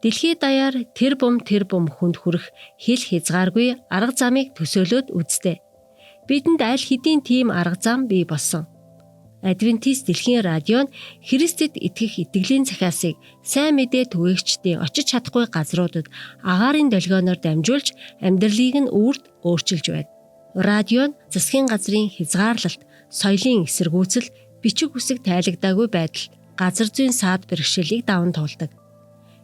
Дэлхий даяар тэр бум хүнд хүрэх хил хязгааргүй арга замыг төсөөлөөд үзтээ. Бидэнд аль хэдийн тийм арга зам бий болсон. Адвентист дэлхийн радио нь Христэд итгэх итгэлийн захиасыг сайн мэдээ түгээгчдийн очиж чадахгүй газруудад агаарын долгионоор дамжуулж амьдралыг нь үрд өөрчилж байна. Радио нь засгийн газрын хязгаарлалт, соёлын эсэргүүцэл, бичиг үсэг тайлагдаагүй байдал, газар зүйн саад бэрхшээлийг даван туулдаг.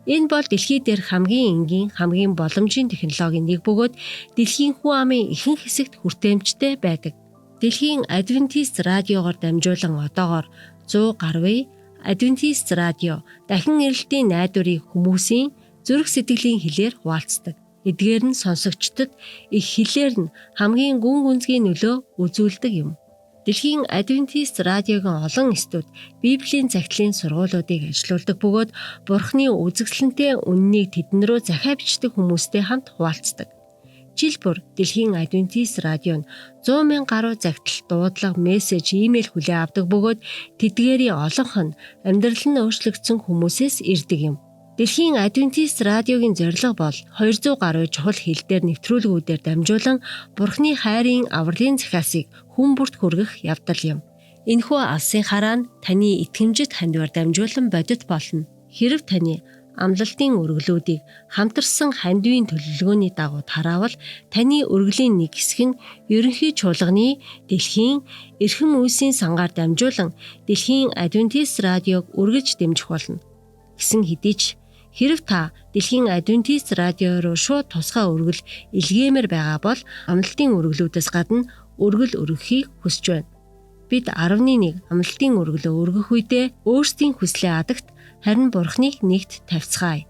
Энэ бол дэлхий дээрх хамгийн энгийн, хамгийн боломжийн технологийн нэг бөгөөд дэлхийн хүн амын ихэнх хэсэгт хүртээмжтэй байдаг. Дэлхийн Адвентист радиогоор дамжуулан одоогоор 100 гаруй Адвентист радио дахин эрэлтийн найдварыг хүмүүсийн зүрх сэтгэлийн хэлээр хуваалцдаг. Эдгээр нь сонсогчдод их хэлээр нь хамгийн гүн гүнзгий нөлөө үзүүлдэг юм. Дэлхийн Адвентист радиогийн олон студ Библийн загтлын сургуулиудыг ажилуулдаг бөгөөд Бурхны үзэсгэлэнтэй үннийг тэдэн рүү захиа бичдэг хүмүүстэй хамт хуваалцдаг. Жил бүр Дэлхийн Адвентист радио нь 100,000 гаруй загтал, дуудлага, мессеж, имэйл хүлээ авдаг бөгөөд тэдгээрийн олонх нь амьдрал нь өөрчлөгдсөн хүмүүсээс ирдэг юм. Дэлхийн Адвентист радиогийн зорилго бол 200 гаруй чухал хэл дээр нэвтрүүлгүүдээр дамжуулан Бурхны хайрын авралын захиасыг хүн бүрт хүргэх явдал юм. Энэхүү алсын хараа нь таны итгэмжит хандвар дамжуулан бодит болно. Хэрв таны амлалтын өргөлүүдийг хамтарсан хандивын төлөвлөгөөний дагуу тараавал таны өргөлийн нэг хэсэг нь ерөнхий чуулганы дэлхийн эрхэм үйлсийн сангаар дамжуулан Дэлхийн Адвентист радиог үргэлж дэмжих болно. Гэсэн хэдий ч хэрв та Дэлхийн Адвентист радио руу шууд тусгай өргөл илгээмээр байгаа бол амлалтын өргөлүүдээс гадна өргөл өргөхийг хүсэж байна. Бид 11 амлалтын өргөлөө өргөх үедээ өөрсдийн хүслээ адагт харин Бурхныг нэгт тавьцгаая.